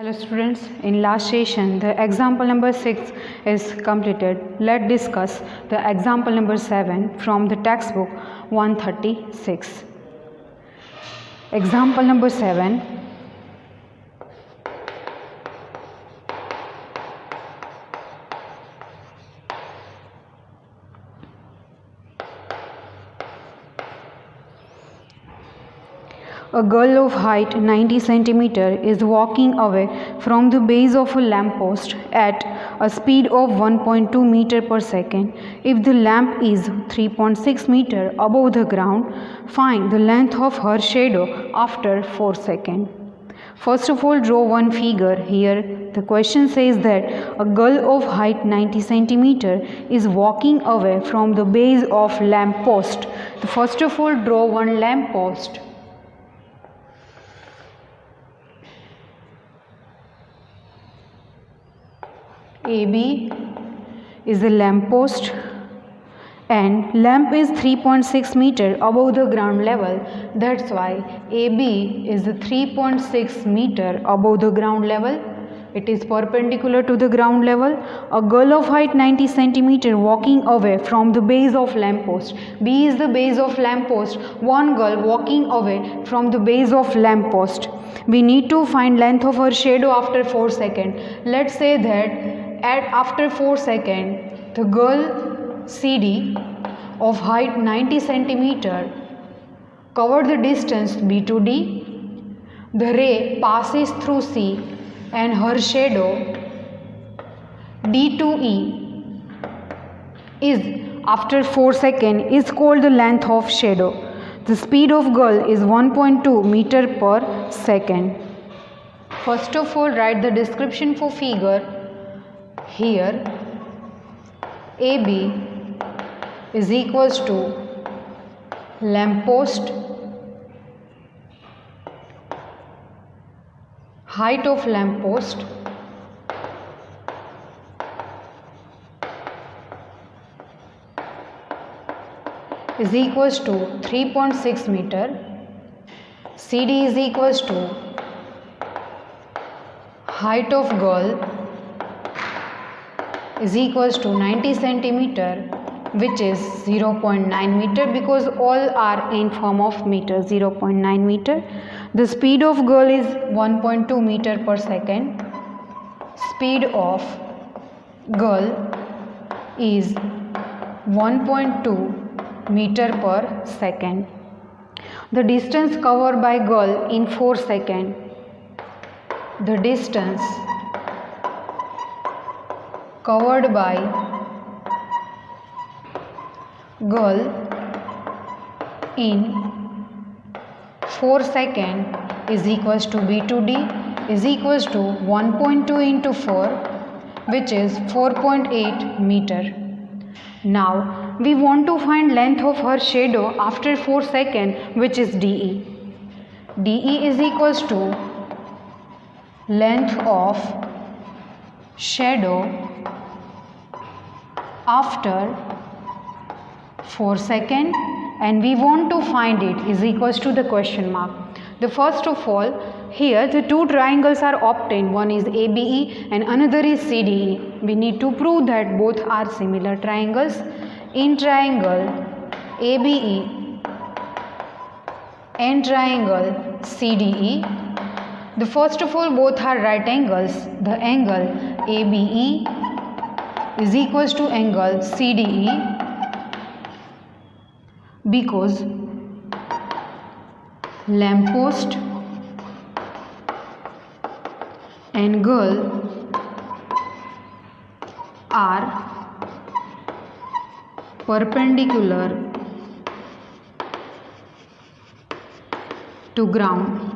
Hello students, in last session the example number 6 is completed. Let's discuss the example number 7 from the textbook 136. Example number 7. A girl of height 90 cm is walking away from the base of a lamp post at a speed of 1.2 meter per second. If the lamp is 3.6 meter above the ground, find the length of her shadow after 4 seconds. First of all, draw one figure. Here the question says that a girl of height 90 cm is walking away from the base of lamp post. First of all, draw one lamp post. AB is the lamp post and lamp is 3.6 meter above the ground level. That's why AB is the 3.6 meter above the ground level. It is perpendicular to the ground level. A girl of height 90 cm walking away from the base of lamp post. B is the base of lamp post. One girl walking away from the base of lamp post. We need to find length of her shadow after 4 seconds. Let's say that after 4 seconds, the girl CD of height 90 cm covered the distance B to D. The ray passes through C and her shadow D to E is after 4 seconds is called the length of shadow. The speed of girl is 1.2 meter per second. First of all, write the description for figure. Here AB is equals to lamp post, height of lamp post, is equals to 3.6 meter, CD is equals to height of girl is equals to 90 centimeter, which is 0.9 meter because all are in form of meter. 0.9 meter. The speed of girl is 1.2 meter per second. Speed of girl is 1.2 meter per second. The distance covered by girl in 4 seconds. The distance covered by girl in 4 seconds is equals to B to D is equals to 1.2 into 4, which is 4.8 meter. Now we want to find length of her shadow after 4 seconds, which is DE. DE is equals to length of shadow after 4 seconds, and we want to find it is equals to the question mark. The first of all, here the two triangles are obtained. One is ABE and another is CDE. We need to prove that both are similar triangles. In triangle ABE and triangle CDE, the first of all, both are right angles. The angle ABE is equals to angle CDE because lamp post and girl are perpendicular to ground.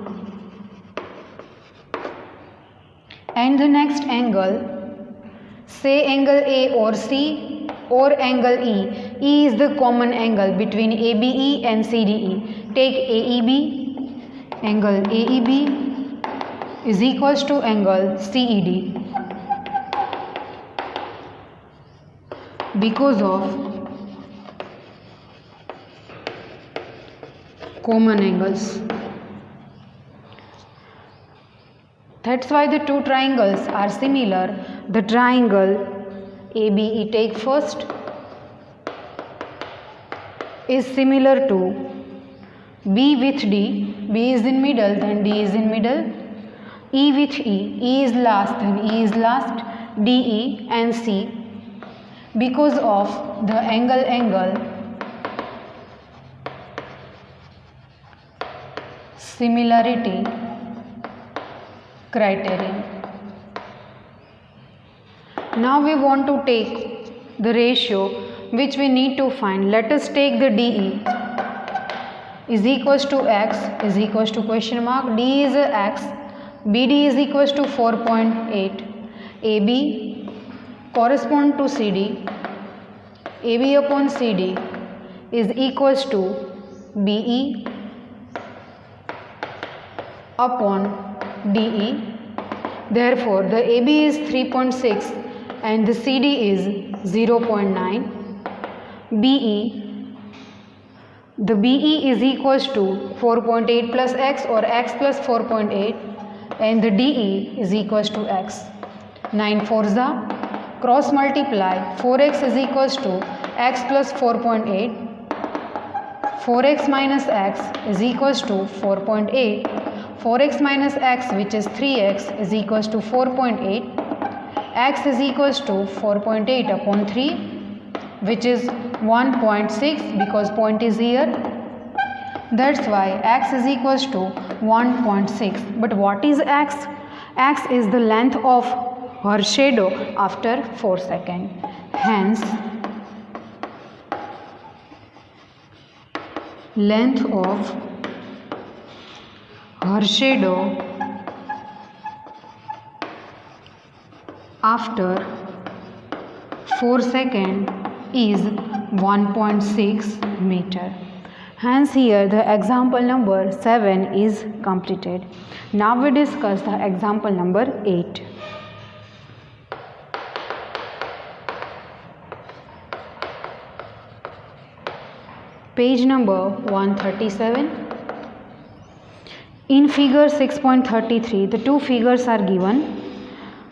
And the next angle, say angle A or C or angle E. E is the common angle between ABE and CDE. Take AEB. Angle AEB is equals to angle CED because of common angles. That's why the two triangles are similar. The triangle ABE, take first, is similar to B with D. B is in middle, then D is in middle. E with E. E is last, then E is last. DE and C. Because of the angle similarity criterion. Now we want to take the ratio which we need to find. Let us take the DE is equals to X is equals to question mark. D is X. BD is equals to 4.8. AB correspond to CD. AB upon CD is equals to BE upon DE. Therefore, the AB is 3.6 and the CD is 0.9. BE, the BE is equals to 4.8 plus X or X plus 4.8 and the DE is equals to X. 9 4s are cross multiply. 4x is equals to X plus 4.8. 4x minus X is equals to 4.8. 4x minus X, which is 3x, is equals to 4.8. X is equals to 4.8 upon 3, which is 1.6 because point is here. That's why X is equals to 1.6. But what is X? X is the length of her shadow after 4 seconds. Hence, length of her shadow after 4 seconds is 1.6 meter. Hence here the example number 7 is completed. Now we discuss the example number 8. Page number 137. In figure 6.33, the two figures are given.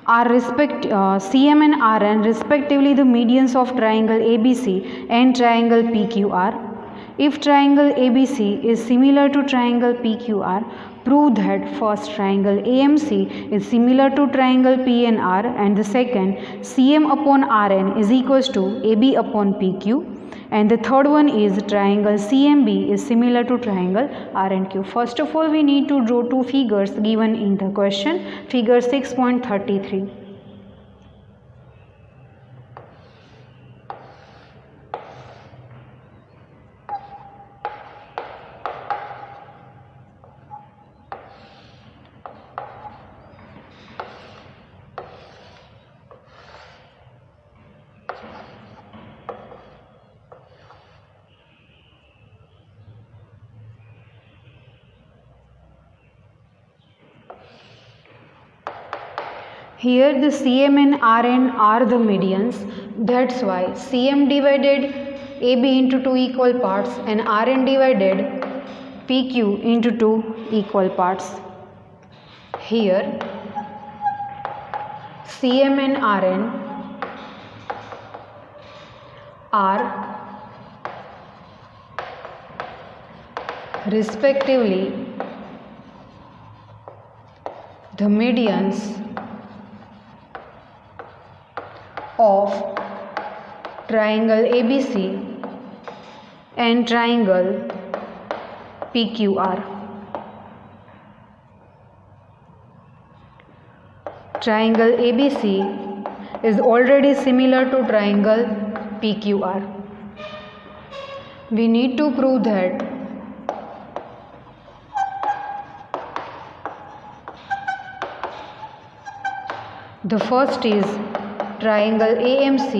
CM and RN respectively the medians of triangle ABC and triangle PQR. If triangle ABC is similar to triangle PQR, prove that first triangle AMC is similar to triangle PNR and the second CM upon RN is equals to AB upon PQ. And the third one is triangle CMB is similar to triangle RNQ. First of all, we need to draw two figures given in the question. Figure 6.33. Here the CM and RN are the medians. That's why CM divided AB into two equal parts and RN divided PQ into two equal parts. Here CM and RN are respectively the medians of triangle ABC and triangle PQR. Triangle ABC is already similar to triangle PQR. We need to prove that the first is triangle AMC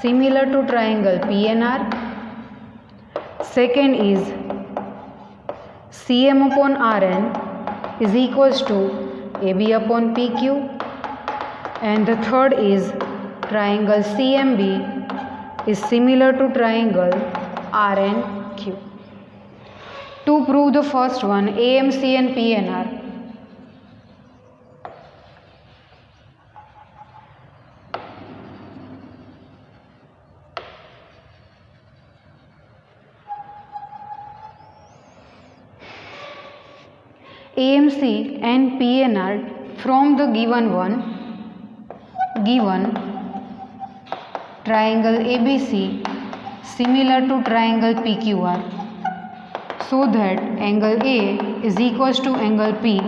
similar to triangle PNR. Second is CM upon RN is equals to AB upon PQ. And the third is triangle CMB is similar to triangle RNQ. To prove the first one, AMC and PNR, AMC and PNR from the given triangle ABC similar to triangle PQR, so that angle A is equals to angle P,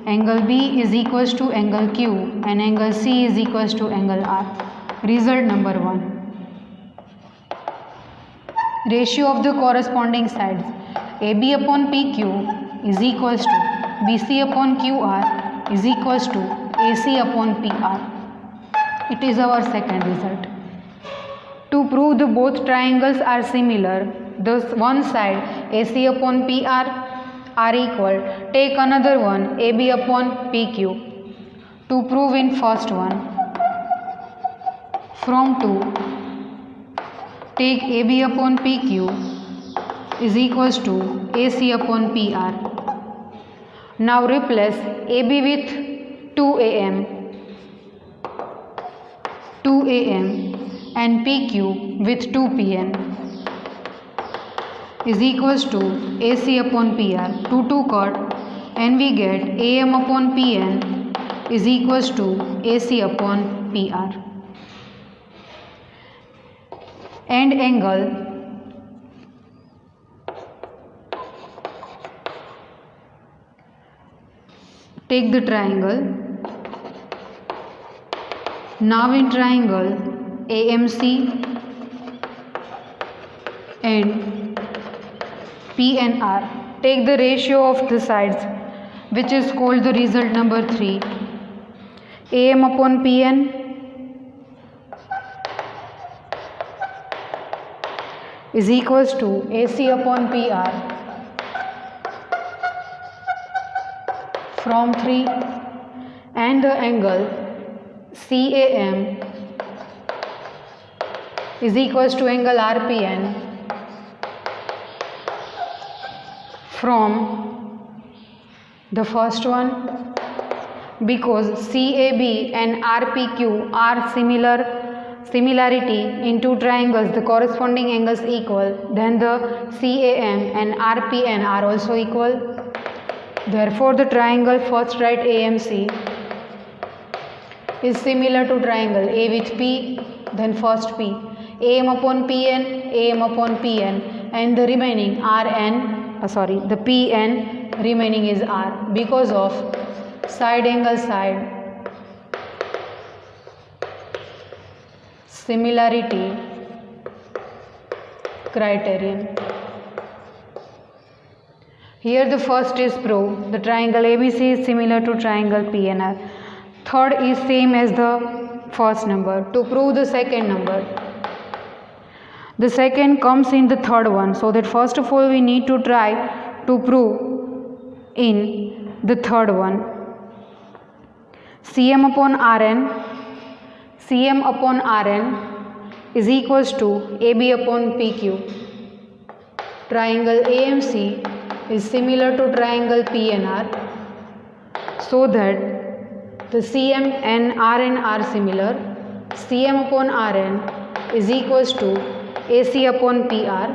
angle B is equals to angle Q, and angle C is equals to angle R. Result number 1. Ratio of the corresponding sides AB upon PQ is equals to BC upon QR is equals to AC upon PR. It is our second result. To prove the both triangles are similar, thus one side AC upon PR are equal, take another one AB upon PQ. To prove in first one, from 2, take AB upon PQ is equals to AC upon PR. Now replace AB with 2AM and PQ with 2PN is equals to AC upon PR. 2 cut and we get AM upon PN is equals to AC upon PR. And angle take the triangle. Now in triangle AMC and PNR, take the ratio of the sides, which is called the result number 3. AM upon PN is equals to AC upon PR from 3, and the angle CAM is equals to angle RPN from the first one, because CAB and RPQ are similarity in two triangles, the corresponding angles equal, then the CAM and RPN are also equal. Therefore the triangle first right AMC is similar to triangle A with P, then first P, AM upon PN, and the remaining the PN remaining is R, because of side angle side similarity criterion. Here the first is proved, the triangle ABC is similar to triangle PNR. Third is same as the first number. To prove the second number, the second comes in the third one, so that first of all we need to try to prove in the third one. CM upon RN is equals to AB upon PQ. Triangle AMC is similar to triangle PNR, so that the CM and RN are similar. CM upon RN is equals to AC upon PR.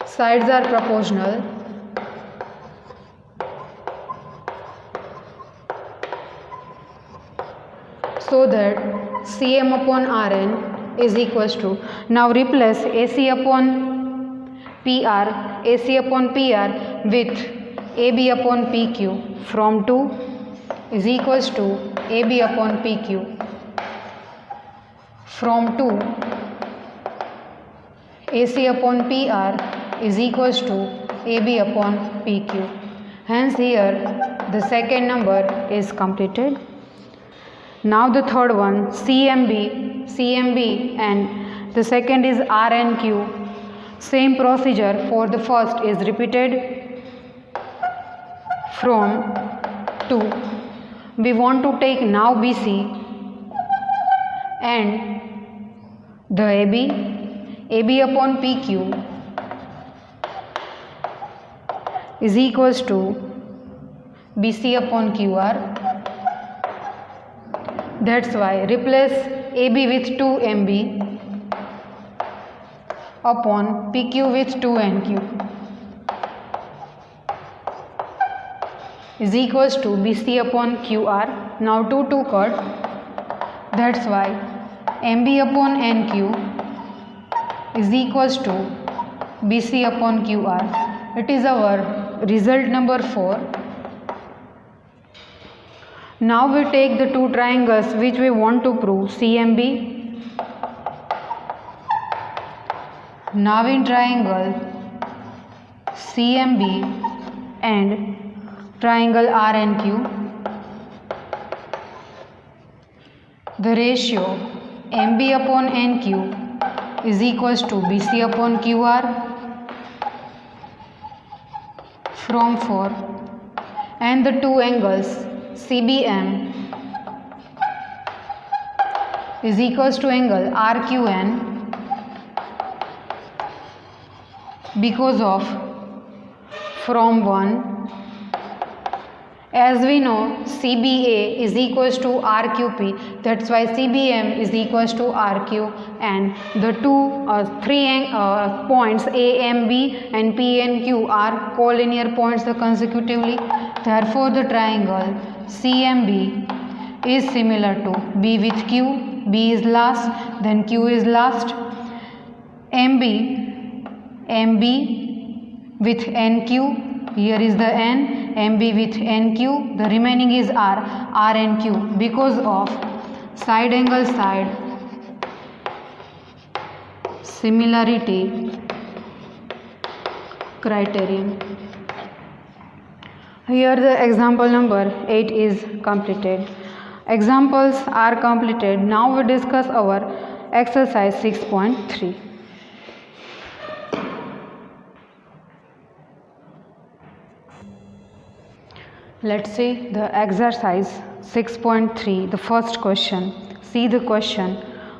Sides are proportional. So that CM upon RN is equals to, now replace AC upon PR with AB upon PQ. From 2 is equals to AB upon PQ. From 2, AC upon PR is equals to AB upon PQ. Hence here the second number is completed. Now the third one, CMB and the second is RNQ. Same procedure for the first is repeated. From 2, we want to take now BC and the AB upon PQ is equals to BC upon QR. That's why replace AB with 2MB upon PQ with 2NQ. is equals to BC upon QR. Now 2 cut, that's why MB upon NQ is equals to BC upon QR. It is our result number 4. Now we take the two triangles which we want to prove, CMB. Now in triangle CMB and triangle RNQ, the ratio MB upon NQ is equals to BC upon QR from 4, and the two angles CBM is equals to angle RQN because of from 1. As we know, CBA is equals to RQP, that's why CBM is equals to RQ, and the three points A, M, B and P and Q are collinear points consecutively. Therefore, the triangle CMB is similar to B with Q. B is last, then Q is last. MB with NQ, here is the N. MB with NQ, the remaining is R and Q because of side angle side similarity criterion. Here the example number 8 is completed. Examples are completed. Now we discuss our exercise 6.3. Let's see the exercise 6.3, the first question. See the question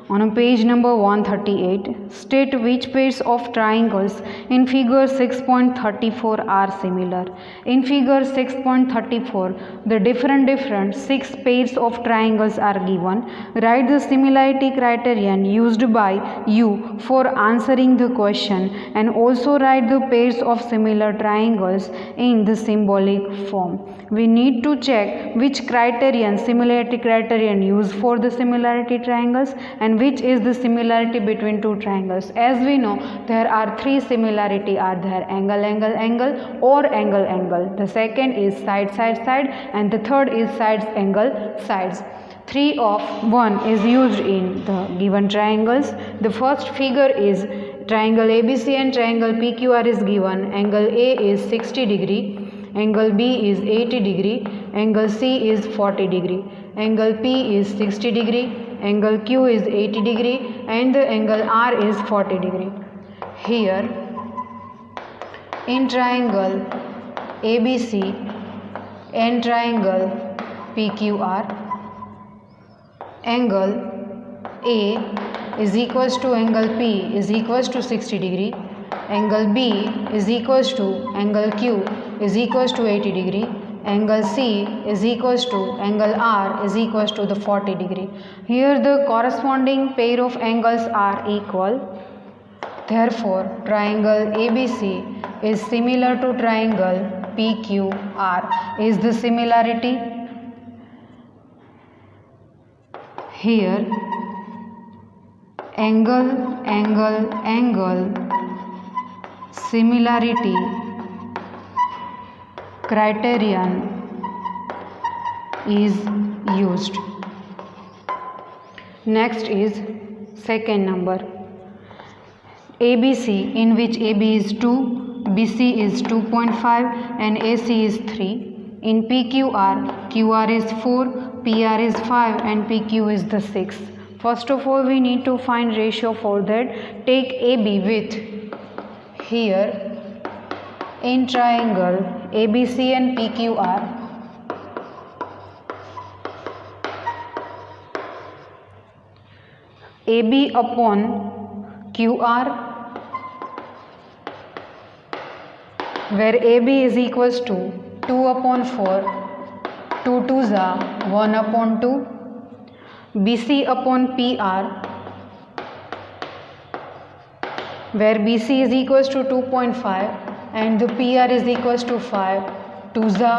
on page number 138. State which pairs of triangles in figure 6.34 are similar. In figure 6.34, the different 6 pairs of triangles are given. Write the similarity criterion used by you for answering the question, and also write the pairs of similar triangles in the symbolic form. We need to check which criterion, similarity criterion used for the similarity triangles, and which is the similarity between two triangles. As we know, there are 3 similarity are there: angle, angle, angle, or angle, angle. The second is side, side, side, and the third is sides, angle, sides. 3 of 1 is used in the given triangles. The first figure is triangle ABC and triangle PQR is given. Angle A is 60 degree. Angle B is 80 degree, angle C is 40 degree, angle P is 60 degree, angle Q is 80 degree, and the angle R is 40 degree. Here, in triangle ABC and triangle PQR, angle A is equals to angle P is equals to 60 degree, angle B is equals to angle Q is equals to 80 degree, angle C is equals to angle R is equals to the 40 degree. Here the corresponding pair of angles are equal. Therefore, triangle ABC is similar to triangle PQR. Is the similarity? Here, angle, angle, angle, similarity criterion is used. Next is second number. ABC, in which AB is 2, BC is 2.5 and AC is 3. In PQR, QR is 4, PR is 5 and PQ is the 6. First of all, we need to find ratio for that. Take AB with here in triangle ABC and PQR, AB upon QR, where AB is equals to 2 upon 4, 2 2s are 1 upon 2, BC upon PR, where BC is equals to 2.5 and the PR is equals to 5, 2za,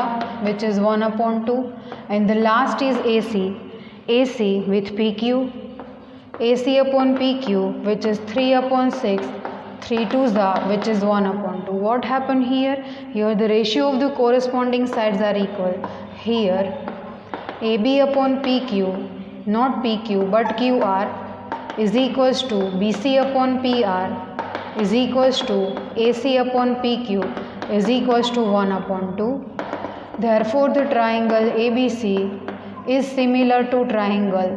which is 1 upon 2, and the last is AC with PQ, AC upon PQ, which is 3 upon 6, 3 2za, which is 1 upon 2. What happened here? Here the ratio of the corresponding sides are equal. Here AB upon PQ, not PQ but QR, is equals to BC upon PR is equals to AC upon PQ is equals to 1 upon 2. Therefore, the triangle ABC is similar to triangle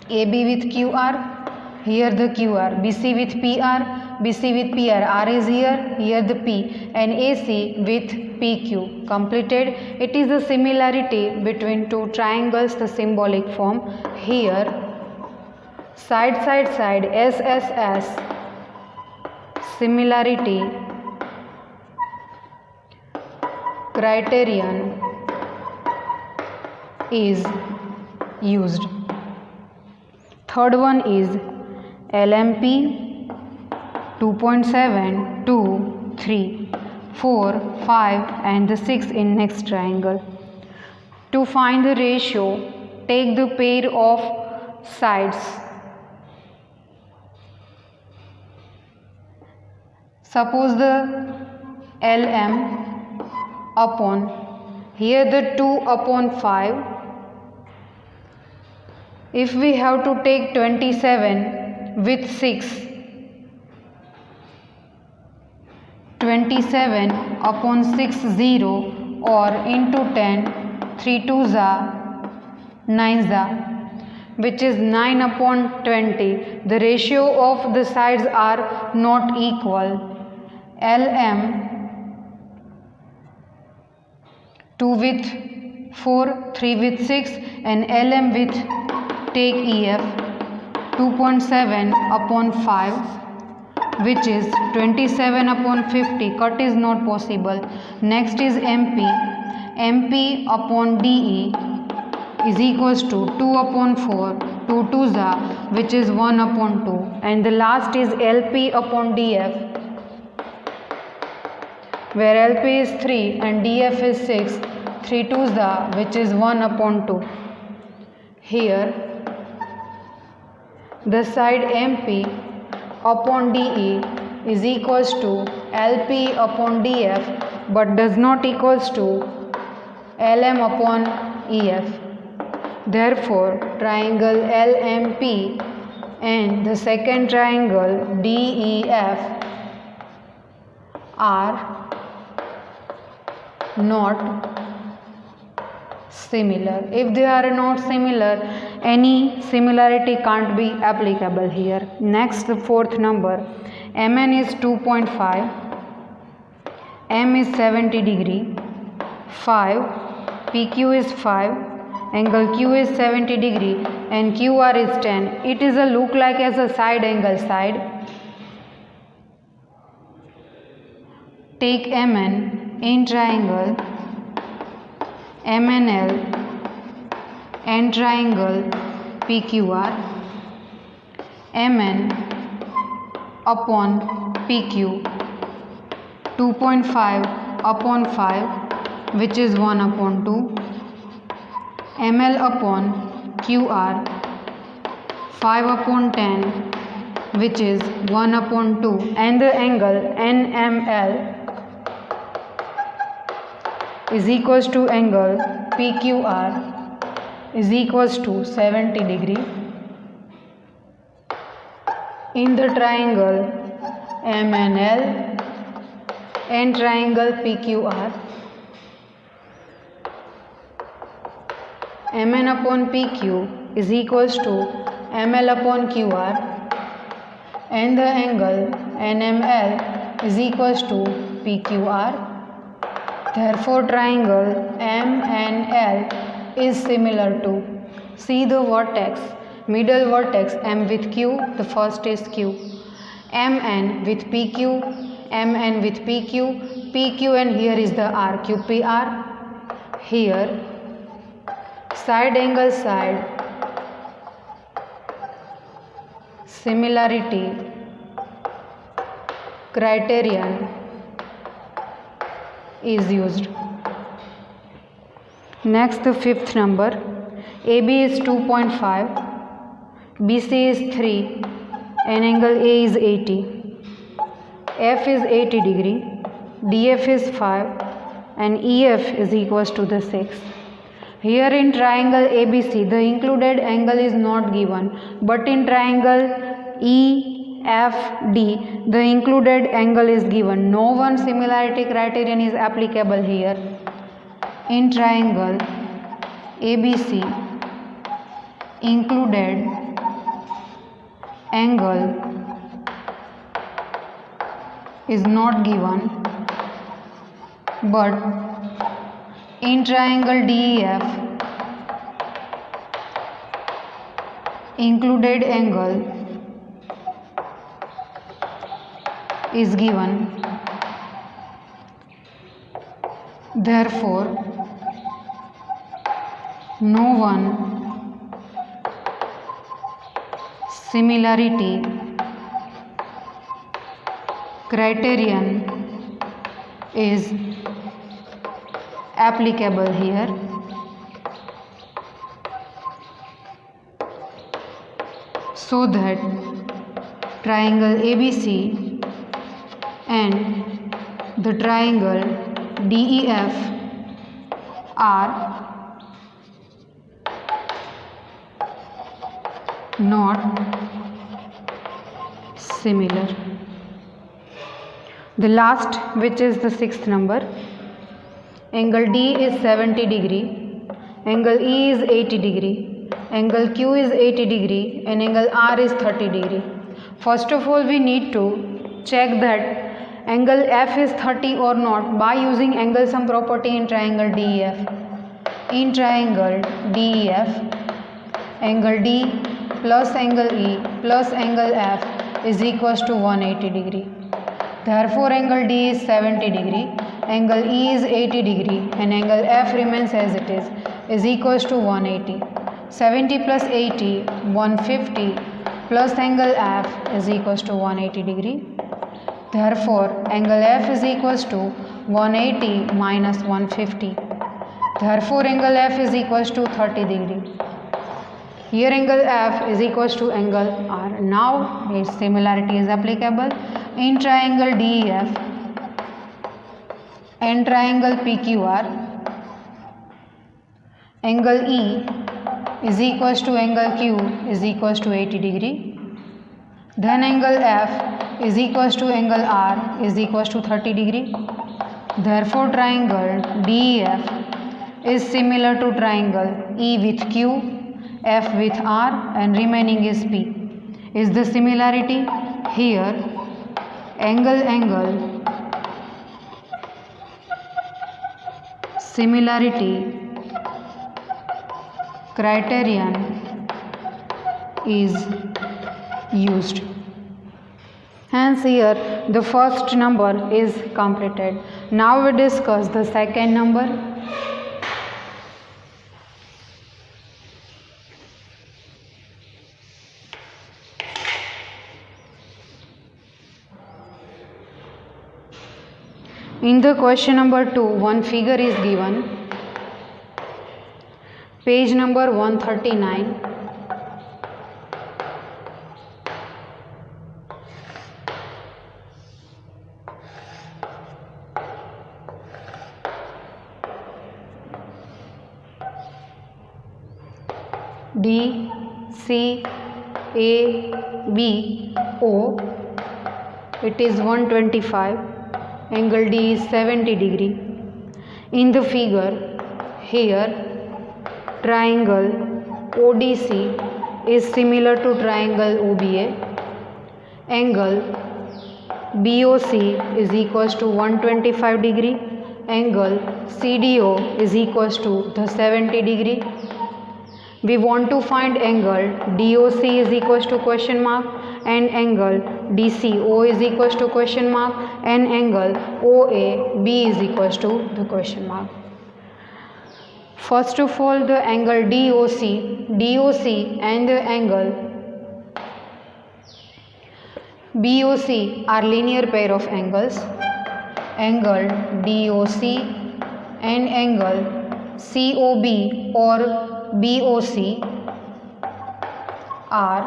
AB with QR, here the QR, BC with PR, BC with PR, R is here the P, and AC with PQ. Completed. It is a similarity between two triangles, the symbolic form. Here, side, SSS, similarity criterion is used. Third one is LMP 2.7, 2, 3, 4, 5 and the 6 in next triangle. To find the ratio, take the pair of sides. Suppose the LM upon, here the 2 upon 5. If we have to take 27 with 6, 27 upon 6 0 or into 10, 3 2za, 9za, which is 9 upon 20. The ratio of the sides are not equal. LM 2 with 4, 3 with 6 and LM with, take EF, 2.7 upon 5, which is 27 upon 50. Cut is not possible. Next is MP. MP upon DE is equals to 2 upon 4, 2 2za, which is 1 upon 2. And the last is LP upon DF, where LP is 3 and DF is 6, 3 2za, which is 1 upon 2. Here, the side MP upon DE is equals to LP upon DF but does not equals to LM upon EF. Therefore, triangle LMP and the second triangle DEF are not similar. If they are not similar, any similarity can't be applicable here. Next, the fourth number, MN is 2.5, M is 70 degree, 5, PQ is 5, angle Q is 70 degree and QR is 10. It is a look like as a side angle side. Take MN in triangle MNL and triangle PQR, MN upon PQ 2.5 upon 5, which is 1 upon 2, ML upon QR 5 upon 10, which is 1 upon 2, and the angle NML is equals to angle PQR is equals to 70 degree. In the triangle MNL and triangle PQR, MN upon PQ is equals to ML upon QR and the angle NML is equals to PQR. Therefore, triangle MNL is similar to, see the vertex, middle vertex M with Q, the first is Q, MN with PQ, MN with PQ, PQ and here is the R, QPR. Here, side angle side, similarity criterion is used. Next, the fifth number. AB is 2.5, BC is 3, and angle A is 80. F is 80 degree, DF is 5, and EF is equals to the 6. Here in triangle ABC, the included angle is not given, but in triangle EFD, the included angle is given. No one similarity criterion is applicable here. In triangle ABC, included angle is not given, but in triangle DEF, included angle is given. Therefore, no one similarity criterion is applicable here. So that triangle ABC and the triangle DEF are not similar. The last, which is the sixth number. Angle D is 70 degree, angle E is 80 degree, angle Q is 80 degree, and angle R is 30 degree. First of all, we need to check that angle F is 30 or not by using angle sum property in triangle DEF. In triangle DEF, angle D plus angle E plus angle F is equals to 180 degree. Therefore, angle D is 70 degree, angle E is 80 degree, and angle F remains as it is equals to 180. 70 plus 80, 150, plus angle F is equals to 180 degree. Therefore, angle F is equals to 180 minus 150. Therefore, angle F is equals to 30 degree. Here angle F is equals to angle R. Now its similarity is applicable in triangle DEF and triangle PQR. Angle E is equals to angle Q is equals to 80 degree. Then angle F is equals to angle R is equals to 30 degree. Therefore, triangle DEF is similar to triangle E with Q, F with R, and remaining is P. Is the similarity? Here angle similarity criterion is used. Hence here the first number is completed. Now we discuss the second number. In the question number 2, one figure is given. Page number 139. D, C, A, B, O. It is 125. Angle D is 70 degree. In the figure, here triangle ODC is similar to triangle OBA. Angle BOC is equals to 125 degree. Angle CDO is equals to the 70 degree. We want to find angle DOC is equals to question mark, and angle DCO is equals to question mark, and angle OAB is equals to the question mark. First of all, the angle DOC and the angle BOC are linear pair of angles. Angle DOC and angle COB or BOC are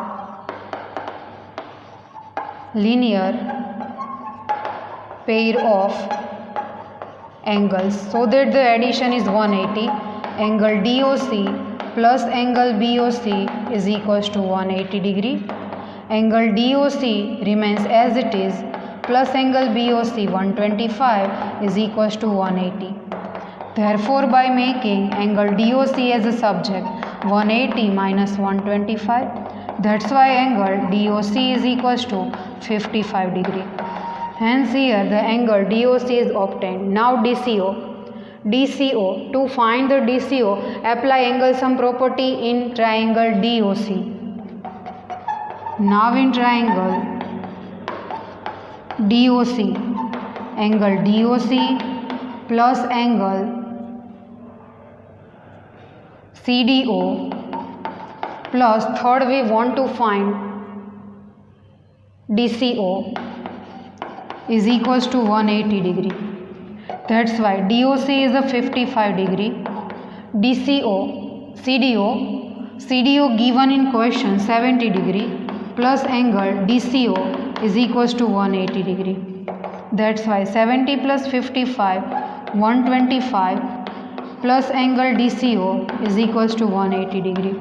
linear pair of angles, so that the addition is 180. Angle DOC plus angle BOC is equals to 180 degree. Angle DOC remains as it is, plus angle BOC 125 is equals to 180. Therefore, by making angle DOC as a subject, 180 minus 125, that's why angle DOC is equals to 55 degree. Hence here the angle DOC is obtained. Now DCO. To find the DCO, apply angle sum property in triangle DOC. Now in triangle DOC, angle DOC plus angle CDO plus third we want to find DCO is equals to 180 degree. That's why DOC is a 55 degree. CDO given in question 70 degree plus angle DCO is equals to 180 degree. That's why 70 plus 55, 125 plus angle DCO is equals to 180 degree.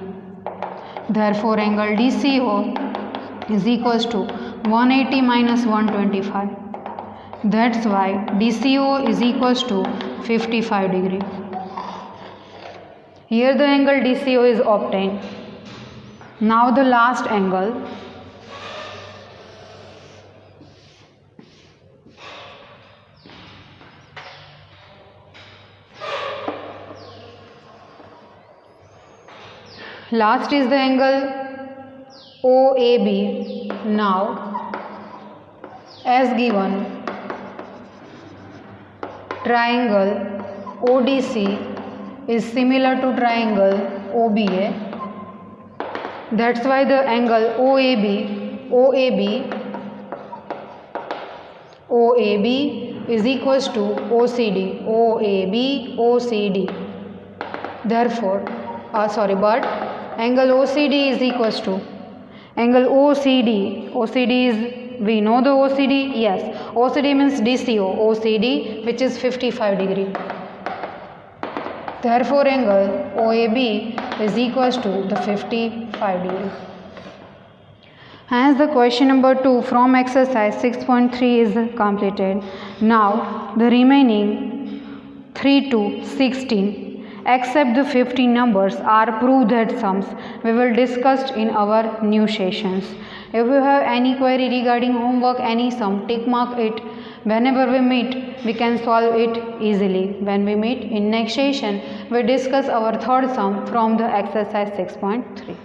Therefore, angle DCO is equals to 180 minus 125. That's why DCO is equals to 55 degree. Here the angle DCO is obtained. Now the last angle. Last is the angle OAB. Now, as given, triangle ODC is similar to triangle OBA. That's why the angle OAB is equals to OCD. Therefore, but angle OCD is equals to angle OCD is, we know the OCD, yes, OCD means DCO, OCD which is 55 degree. Therefore, angle OAB is equals to the 55 degree. Hence, the question number 2 from exercise 6.3 is completed. Now, the remaining 3 to 16 except the 15 numbers are prove that sums we will discuss in our new sessions. If you have any query regarding homework, any sum, tick mark it. Whenever we meet, we can solve it easily. When we meet in next session, we discuss our third sum from the exercise 6.3.